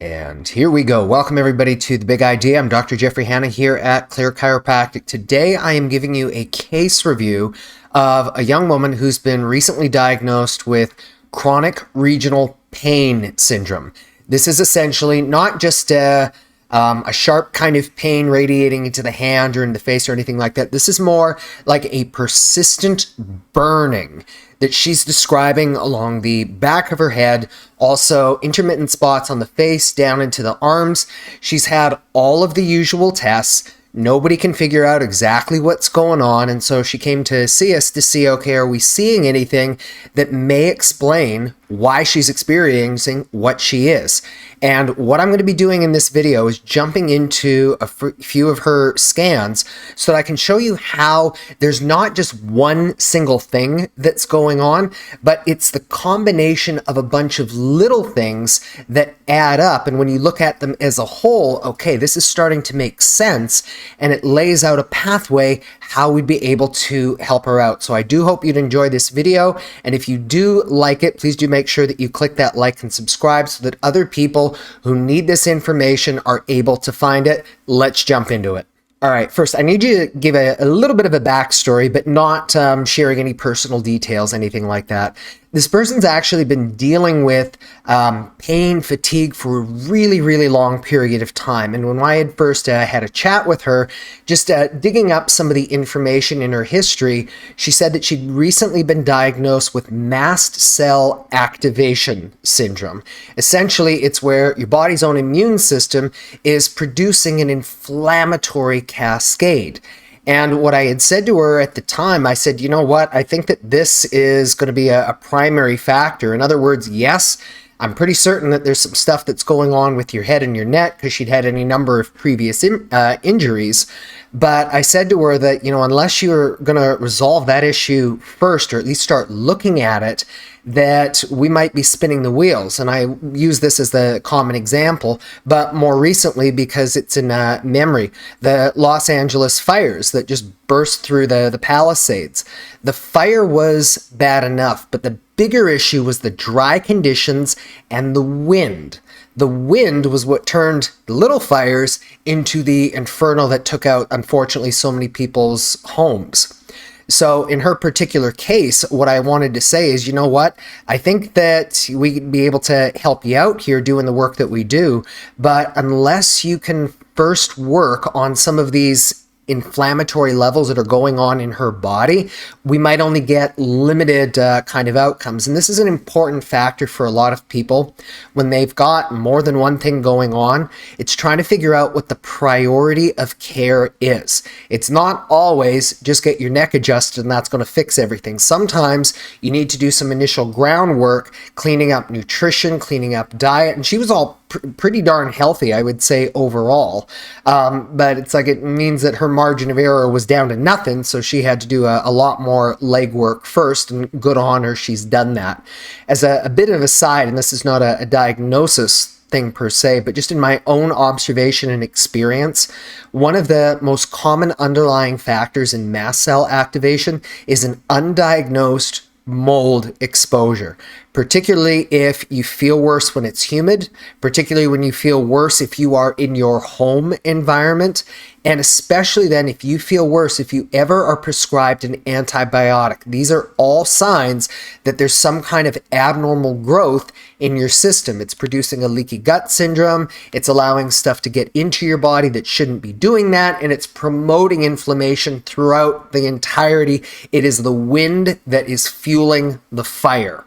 And here we go. Welcome everybody to The Big Idea. I'm Dr. Jeffrey Hanna here at Clear Chiropractic. Today I am giving you a case review of a young woman who's been recently diagnosed with chronic regional pain syndrome. This is essentially not just a sharp kind of pain radiating into the hand or in the face or anything like that. This is more like a persistent burning that she's describing along the back of her head, also intermittent spots on the face, down into the arms. She's had all of the usual tests. Nobody can figure out exactly what's going on, and so she came to see us to see, okay, are we seeing anything that may explain why she's experiencing what she is? And what I'm going to be doing in this video is jumping into a few of her scans so that I can show you how there's not just one single thing that's going on, but it's the combination of a bunch of little things that add up. And when you look at them as a whole, okay, this is starting to make sense, and it lays out a pathway how we'd be able to help her out. So I do hope you'd enjoy this video, and if you do like it, please do make sure that you click that like and subscribe so that other people who need this information are able to find it. Let's jump into it. All right, first, I need you to give a little bit of a backstory, but not sharing any personal details, anything like that. This person's actually been dealing with pain, fatigue for a really, really long period of time. And when I had first had a chat with her, just digging up some of the information in her history, she said that she'd recently been diagnosed with Mast Cell Activation Syndrome. Essentially, it's where your body's own immune system is producing an inflammatory cascade. And what I had said to her at the time, I said, you know what, I think that this is going to be a primary factor. In other words, yes, I'm pretty certain that there's some stuff that's going on with your head and your neck because she'd had any number of previous injuries. But I said to her that, unless you're going to resolve that issue first, or at least start looking at it, that we might be spinning the wheels. And I use this as the common example, but more recently, because it's in memory, the Los Angeles fires that just burst through the Palisades. The fire was bad enough, but the bigger issue was the dry conditions and the wind. The wind was what turned the little fires into the inferno that took out, unfortunately, so many people's homes. So in her particular case, what I wanted to say is, you know what? I think that we'd be able to help you out here doing the work that we do, but unless you can first work on some of these inflammatory levels that are going on in her body, we might only get limited kind of outcomes. And this is an important factor for a lot of people when they've got more than one thing going on. It's trying to figure out what the priority of care is. It's not always just get your neck adjusted and that's going to fix everything. Sometimes you need to do some initial groundwork, cleaning up nutrition, cleaning up diet. And she was all pretty darn healthy, I would say, overall. But it's like it means that her margin of error was down to nothing, so she had to do a lot more legwork first, and good on her, she's done that. As a bit of a side, and this is not a diagnosis thing per se, but just in my own observation and experience, one of the most common underlying factors in mast cell activation is an undiagnosed mold exposure, particularly if you feel worse when it's humid, particularly when you feel worse if you are in your home environment, and especially then if you feel worse if you ever are prescribed an antibiotic. These are all signs that there's some kind of abnormal growth in your system. It's producing a leaky gut syndrome, it's allowing stuff to get into your body that shouldn't be doing that, and it's promoting inflammation throughout the entirety. It is the wind that is fueling the fire.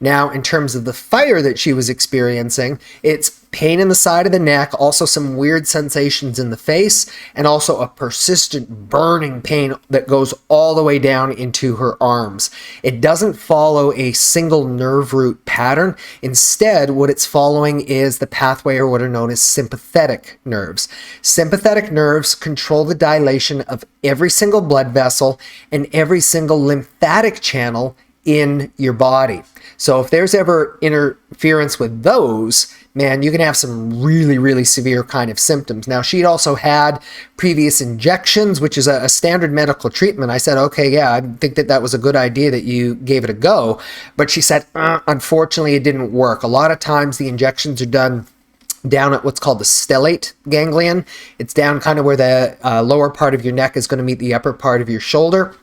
Now, in terms of the fire that she was experiencing, it's pain in the side of the neck, also some weird sensations in the face, and also a persistent burning pain that goes all the way down into her arms. It doesn't follow a single nerve root pattern. Instead, what it's following is the pathway, or what are known as sympathetic nerves. Sympathetic nerves control the dilation of every single blood vessel and every single lymphatic channel in your body. So if there's ever interference with those, man, you can have some really, really severe kind of symptoms. Now, she'd also had previous injections, which is a standard medical treatment. I said, okay, yeah, I think that was a good idea that you gave it a go. But she said, unfortunately, it didn't work. A lot of times the injections are done down at what's called the stellate ganglion. It's down kind of where the lower part of your neck is going to meet the upper part of your shoulder.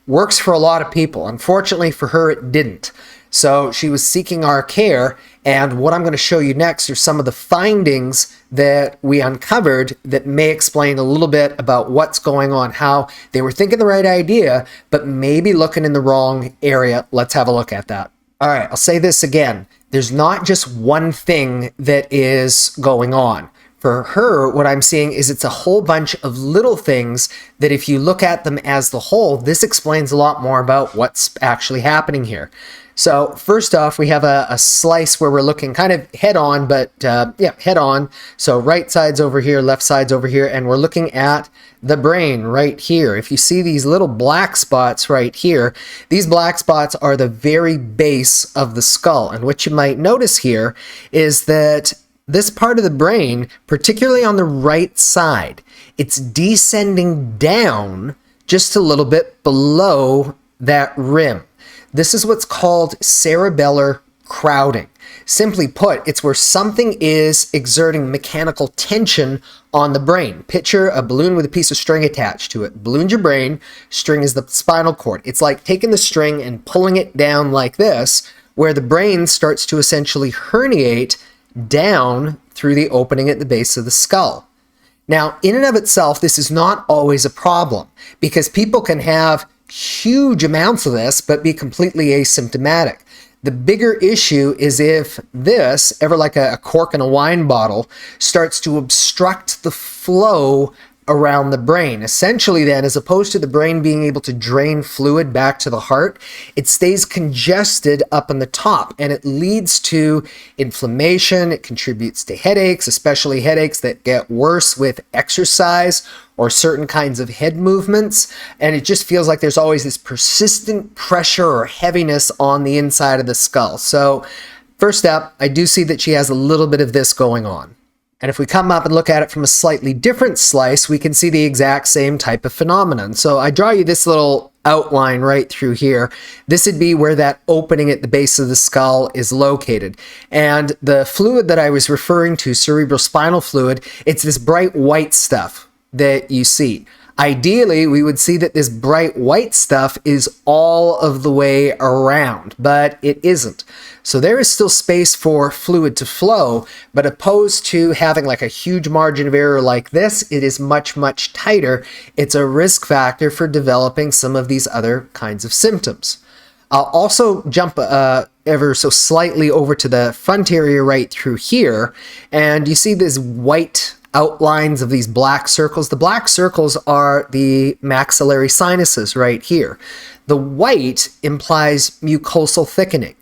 Works for a lot of people. Unfortunately for her, it didn't. So she was seeking our care, and what I'm going to show you next are some of the findings that we uncovered that may explain a little bit about what's going on, how they were thinking the right idea, but maybe looking in the wrong area. Let's have a look at that. All right, I'll say this again. There's not just one thing that is going on. For her, what I'm seeing is it's a whole bunch of little things that if you look at them as the whole, this explains a lot more about what's actually happening here. So first off, we have a slice where we're looking kind of head on, but head on. So right side's over here, left side's over here, and we're looking at the brain right here. If you see these little black spots right here, these black spots are the very base of the skull. And what you might notice here is that this part of the brain, particularly on the right side, it's descending down just a little bit below that rim. This is what's called cerebellar crowding. Simply put, it's where something is exerting mechanical tension on the brain. Picture a balloon with a piece of string attached to it. Balloon's your brain, string is the spinal cord. It's like taking the string and pulling it down like this, where the brain starts to essentially herniate down through the opening at the base of the skull. Now, in and of itself, this is not always a problem because people can have huge amounts of this but be completely asymptomatic. The bigger issue is if this, ever like a cork in a wine bottle, starts to obstruct the flow around the brain. Essentially then, as opposed to the brain being able to drain fluid back to the heart, it stays congested up on the top and it leads to inflammation. It contributes to headaches, especially headaches that get worse with exercise or certain kinds of head movements. And it just feels like there's always this persistent pressure or heaviness on the inside of the skull. So first up, I do see that she has a little bit of this going on. And if we come up and look at it from a slightly different slice, we can see the exact same type of phenomenon. So I draw you this little outline right through here. This would be where that opening at the base of the skull is located. And the fluid that I was referring to, cerebrospinal fluid, it's this bright white stuff that you see. Ideally, we would see that this bright white stuff is all of the way around, but it isn't. So there is still space for fluid to flow, but opposed to having like a huge margin of error like this, it is much, much tighter. It's a risk factor for developing some of these other kinds of symptoms. I'll also jump ever so slightly over to the front area right through here, and you see this white outlines of these black circles. The black circles are the maxillary sinuses right here. The white implies mucosal thickening.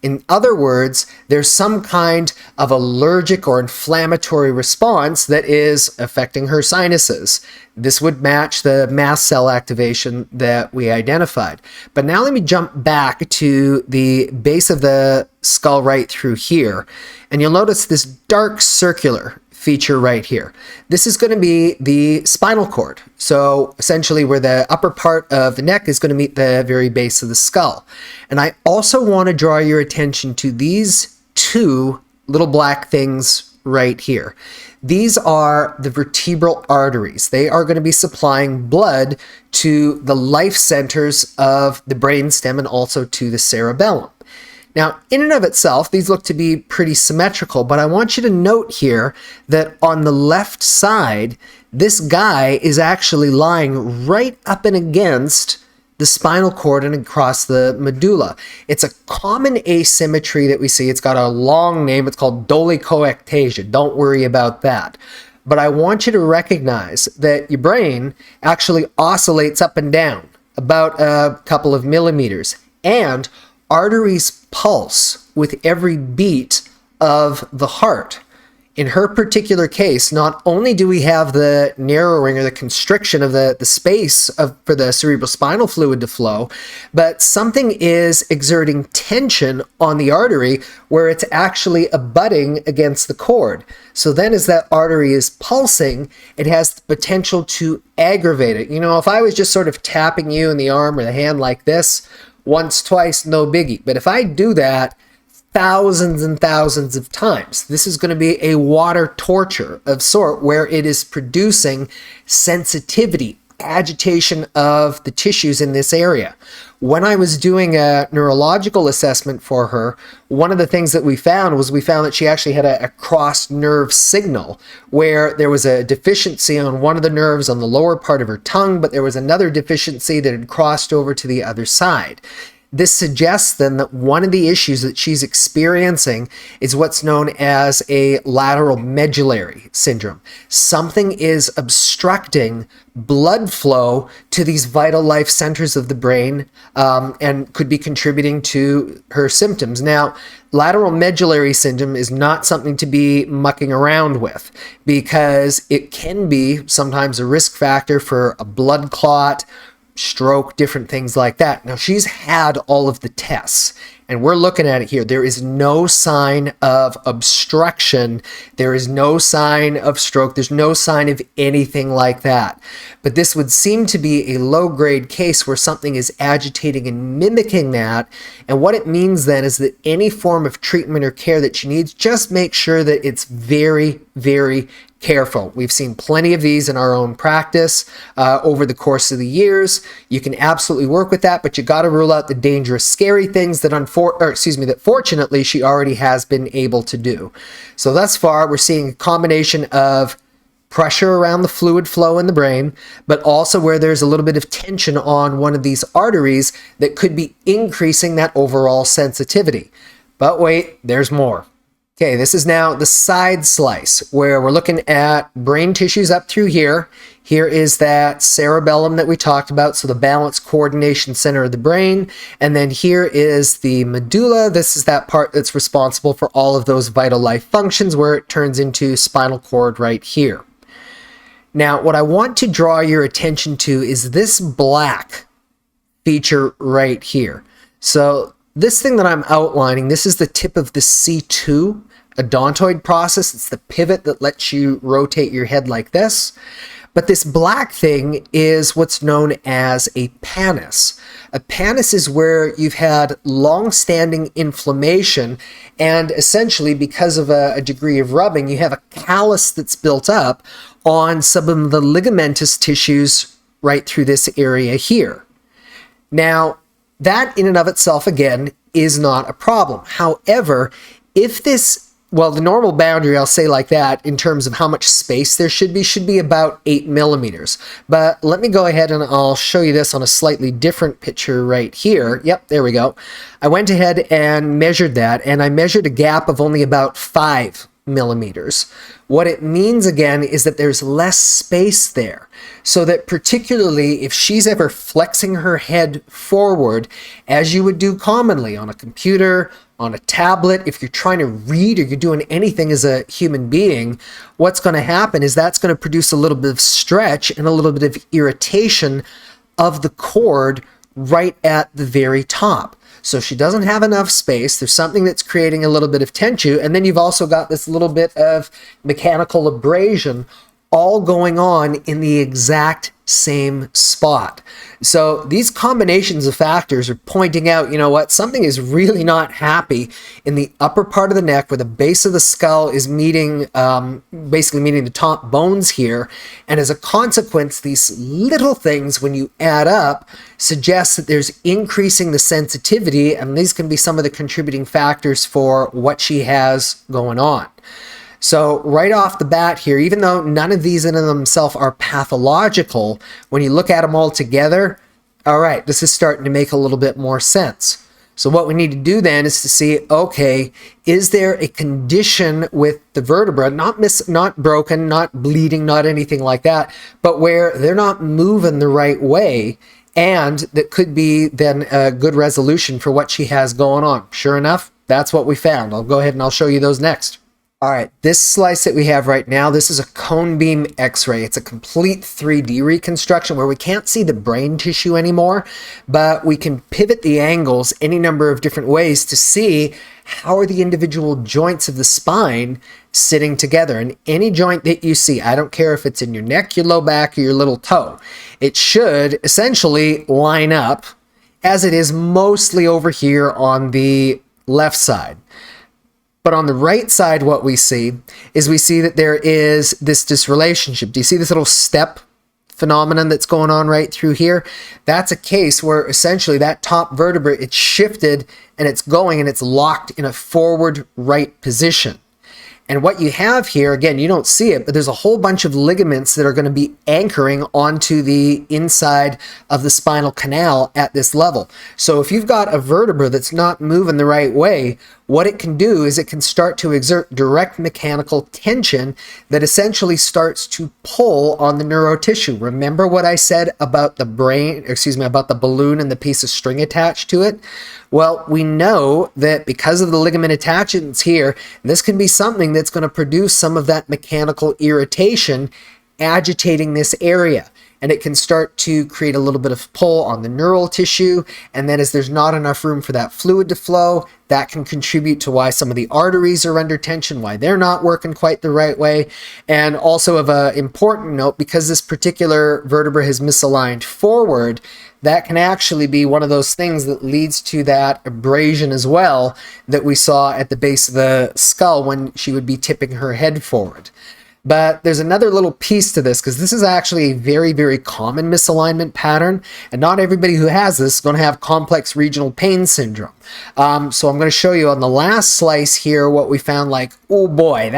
In other words, there's some kind of allergic or inflammatory response that is affecting her sinuses. This would match the mast cell activation that we identified. But now let me jump back to the base of the skull right through here. And you'll notice this dark circular feature right here. This is going to be the spinal cord. So essentially where the upper part of the neck is going to meet the very base of the skull. And I also want to draw your attention to these two little black things right here. These are the vertebral arteries. They are going to be supplying blood to the life centers of the brainstem and also to the cerebellum. Now, in and of itself, these look to be pretty symmetrical, but I want you to note here that on the left side, this guy is actually lying right up and against the spinal cord and across the medulla. It's a common asymmetry that we see. It's got a long name. It's called Dolichoectasia. Don't worry about that. But I want you to recognize that your brain actually oscillates up and down about a couple of millimeters, and arteries pulse with every beat of the heart. In her particular case, not only do we have the narrowing or the constriction of the space for the cerebrospinal fluid to flow, but something is exerting tension on the artery where it's actually abutting against the cord. So then as that artery is pulsing, it has the potential to aggravate it. You know, if I was just sort of tapping you in the arm or the hand like this, once, twice, no biggie. But if I do that thousands and thousands of times. This is going to be a water torture of sort where it is producing sensitivity, agitation of the tissues in this area. When I was doing a neurological assessment for her, one of the things that we found that she actually had a crossed nerve signal where there was a deficiency on one of the nerves on the lower part of her tongue, but there was another deficiency that had crossed over to the other side. This suggests then that one of the issues that she's experiencing is what's known as a lateral medullary syndrome. Something is obstructing blood flow to these vital life centers of the brain and could be contributing to her symptoms. Now, lateral medullary syndrome is not something to be mucking around with because it can be sometimes a risk factor for a blood clot, stroke, different things like that. Now, she's had all of the tests, and we're looking at it here. There is no sign of obstruction. There is no sign of stroke. There's no sign of anything like that. But this would seem to be a low-grade case where something is agitating and mimicking that. And what it means then is that any form of treatment or care that she needs, just make sure that it's very, very careful. We've seen plenty of these in our own practice over the course of the years. You can absolutely work with that, but you got to rule out the dangerous, scary things that that fortunately she already has been able to do. So thus far, we're seeing a combination of pressure around the fluid flow in the brain, but also where there's a little bit of tension on one of these arteries that could be increasing that overall sensitivity. But wait, there's more. Okay, this is now the side slice where we're looking at brain tissues up through here. Here is that cerebellum that we talked about, so the balance coordination center of the brain. And then here is the medulla. This is that part that's responsible for all of those vital life functions where it turns into spinal cord right here. Now, what I want to draw your attention to is this black feature right here. So this thing that I'm outlining, this is the tip of the C2 odontoid process. It's the pivot that lets you rotate your head like this. But this black thing is what's known as a pannus. A pannus is where you've had long-standing inflammation, and essentially because of a degree of rubbing, you have a callus that's built up on some of the ligamentous tissues right through this area here. Now, that in and of itself, again, is not a problem. However, if this, well, the normal boundary, I'll say like that, in terms of how much space there should be about 8 millimeters. But let me go ahead and I'll show you this on a slightly different picture right here. Yep, there we go. I went ahead and measured that, and I measured a gap of only about 5 millimeters. What it means again is that there's less space there, so that particularly if she's ever flexing her head forward, as you would do commonly on a computer, on a tablet, if you're trying to read or you're doing anything as a human being, what's going to happen is that's going to produce a little bit of stretch and a little bit of irritation of the cord right at the very top. So she doesn't have enough space. There's something that's creating a little bit of tension, and then you've also got this little bit of mechanical abrasion all going on in the exact same spot. So these combinations of factors are pointing out, you know what, something is really not happy in the upper part of the neck where the base of the skull is meeting, basically meeting the top bones here. And as a consequence, these little things, when you add up, suggest that there's increasing the sensitivity, and these can be some of the contributing factors for what she has going on. So right off the bat here, even though none of these in and of themselves are pathological, when you look at them all together, all right, this is starting to make a little bit more sense. So what we need to do then is to see, okay, is there a condition with the vertebra, not broken, not bleeding, not anything like that, but where they're not moving the right way, and that could be then a good resolution for what she has going on. Sure enough, that's what we found. I'll go ahead and I'll show you those next. All right, this slice that we have right now, this is a cone beam x-ray. It's a complete 3D reconstruction where we can't see the brain tissue anymore, but we can pivot the angles any number of different ways to see how are the individual joints of the spine sitting together. And any joint that you see, I don't care if it's in your neck, your low back, or your little toe, it should essentially line up as it is mostly over here on the left side. But on the right side, what we see is we see that there is this relationship. Do you see this little step phenomenon that's going on right through here? That's a case where essentially that top vertebra, it's shifted and it's going and it's locked in a forward right position. And what you have here, again, you don't see it, but there's a whole bunch of ligaments that are going to be anchoring onto the inside of the spinal canal at this level. So if you've got a vertebra that's not moving the right way, what it can do is it can start to exert direct mechanical tension that essentially starts to pull on the neurotissue. Remember what I said about the about the balloon and the piece of string attached to it? Well, we know that because of the ligament attachments here, this can be something that's going to produce some of that mechanical irritation agitating this area. And it can start to create a little bit of pull on the neural tissue. And then as there's not enough room for that fluid to flow, that can contribute to why some of the arteries are under tension, why they're not working quite the right way. And also of an important note, because this particular vertebra has misaligned forward, that can actually be one of those things that leads to that abrasion as well that we saw at the base of the skull when she would be tipping her head forward. But there's another little piece to this, because this is actually a very, very common misalignment pattern, and not everybody who has this is going to have complex regional pain syndrome. So I'm going to show you on the last slice here what we found, like, oh boy,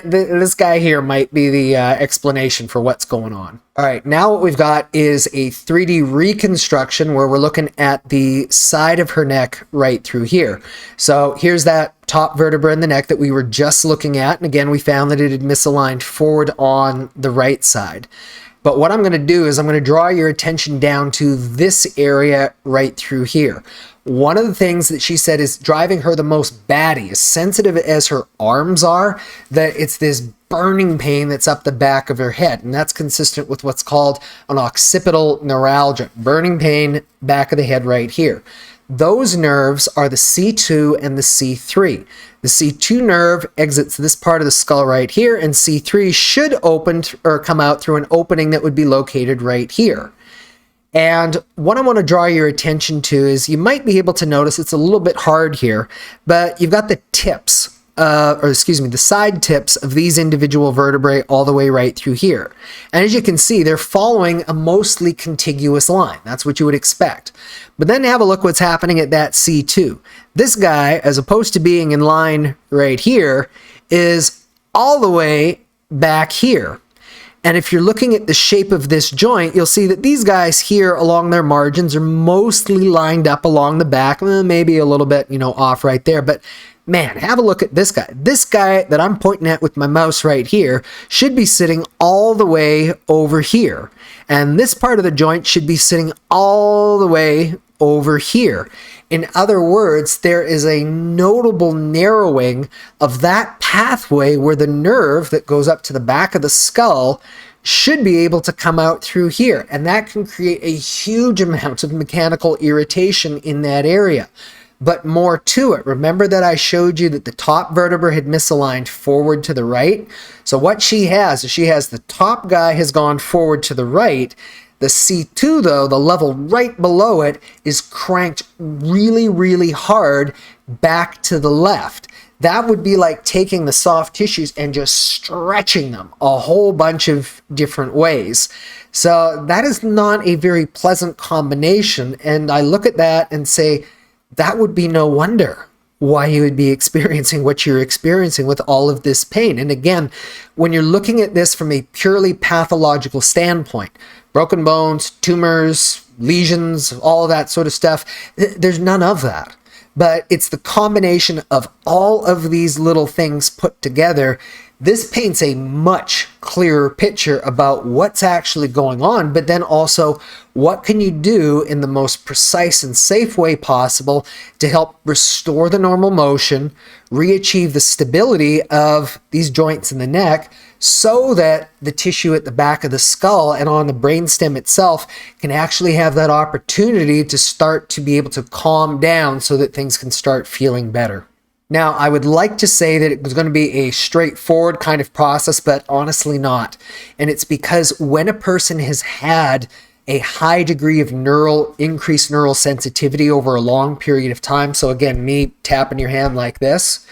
this guy here might be the explanation for what's going on. All right, now what we've got is a 3D reconstruction where we're looking at the side of her neck right through here. So here's that top vertebra in the neck that we were just looking at. And again, we found that it had misaligned forward on the right side. But what I'm going to do is I'm going to draw your attention down to this area right through here. One of the things that she said is driving her the most batty, as sensitive as her arms are, that it's this burning pain that's up the back of her head. And that's consistent with what's called an occipital neuralgia, burning pain back of the head right here. Those nerves are the C2 and the C3. The C2 nerve exits this part of the skull right here, and C3 should open or come out through an opening that would be located right here. And what I want to draw your attention to is you might be able to notice it's a little bit hard here, but you've got the tips, the side tips of these individual vertebrae all the way right through here. And as you can see, they're following a mostly contiguous line. That's what you would expect. But then have a look what's happening at that C2. This guy, as opposed to being in line right here, is all the way back here. And if you're looking at the shape of this joint, you'll see that these guys here along their margins are mostly lined up along the back, maybe a little bit, off right there. But man, have a look at this guy. This guy that I'm pointing at with my mouse right here should be sitting all the way over here. And this part of the joint should be sitting all the way over here. In other words, there is a notable narrowing of that pathway where the nerve that goes up to the back of the skull should be able to come out through here. And that can create a huge amount of mechanical irritation in that area. But more to it. Remember that I showed you that the top vertebra had misaligned forward to the right? So what she has is the top guy has gone forward to the right. The C2, though, the level right below it, is cranked really, really hard back to the left. That would be like taking the soft tissues and just stretching them a whole bunch of different ways. So that is not a very pleasant combination. And I look at that and say, that would be no wonder why you would be experiencing what you're experiencing with all of this pain. And again, when you're looking at this from a purely pathological standpoint, broken bones, tumors, lesions, all of that sort of stuff, there's none of that. But it's the combination of all of these little things put together. This paints a much clearer picture about what's actually going on, but then also what can you do in the most precise and safe way possible to help restore the normal motion, re-achieve the stability of these joints in the neck, so that the tissue at the back of the skull and on the brainstem itself can actually have that opportunity to start to be able to calm down so that things can start feeling better. Now, I would like to say that it was going to be a straightforward kind of process, but honestly not. And it's because when a person has had a high degree of increased neural sensitivity over a long period of time. So again, me tapping your hand like this,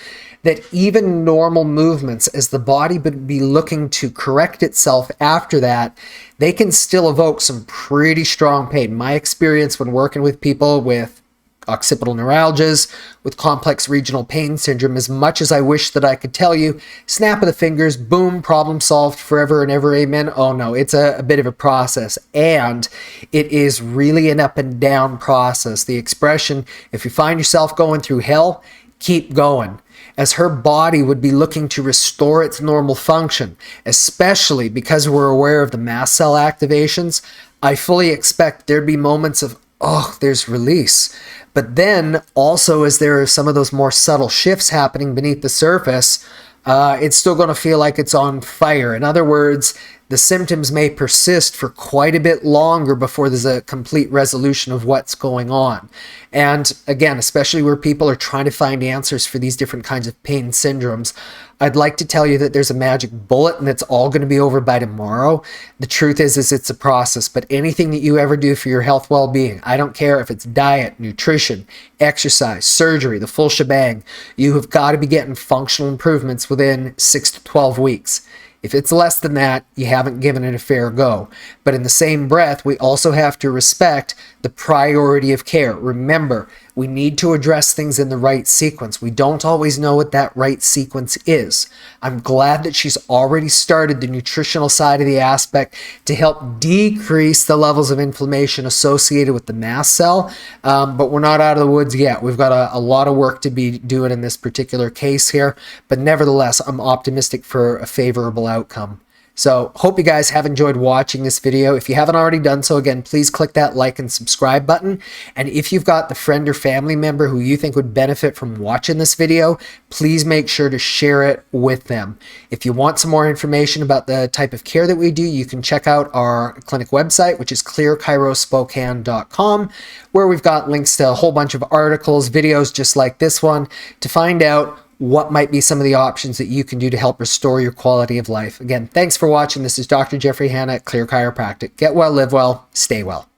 that even normal movements, as the body would be looking to correct itself after that, they can still evoke some pretty strong pain. My experience when working with people with occipital neuralgias, with complex regional pain syndrome, as much as I wish that I could tell you, snap of the fingers, boom, problem solved, forever and ever, amen. Oh no, it's a bit of a process, and it is really an up and down process. The expression, if you find yourself going through hell, keep going, as her body would be looking to restore its normal function, especially because we're aware of the mast cell activations. I fully expect there'd be moments of, oh, there's release. But then also, as there are some of those more subtle shifts happening beneath the surface, it's still going to feel like it's on fire. In other words, the symptoms may persist for quite a bit longer before there's a complete resolution of what's going on. And again, especially where people are trying to find answers for these different kinds of pain syndromes, I'd like to tell you that there's a magic bullet and it's all going to be over by tomorrow. The truth is it's a process, but anything that you ever do for your health well-being, I don't care if it's diet, nutrition, exercise, surgery, the full shebang, you have got to be getting functional improvements within 6 to 12 weeks. If it's less than that, you haven't given it a fair go. But in the same breath, we also have to respect the priority of care. Remember, we need to address things in the right sequence. We don't always know what that right sequence is. I'm glad that she's already started the nutritional side of the aspect to help decrease the levels of inflammation associated with the mast cell, but we're not out of the woods yet. We've got a lot of work to be doing in this particular case here, but nevertheless, I'm optimistic for a favorable outcome. So hope you guys have enjoyed watching this video. If you haven't already done so, again, please click that like and subscribe button. And if you've got the friend or family member who you think would benefit from watching this video, please make sure to share it with them. If you want some more information about the type of care that we do, you can check out our clinic website, which is clearchirospokane.com, where we've got links to a whole bunch of articles, videos just like this one, to find out what might be some of the options that you can do to help restore your quality of life. Again, thanks for watching. This is Dr. Jeffrey Hanna at Clear Chiropractic. Get well, live well, stay well.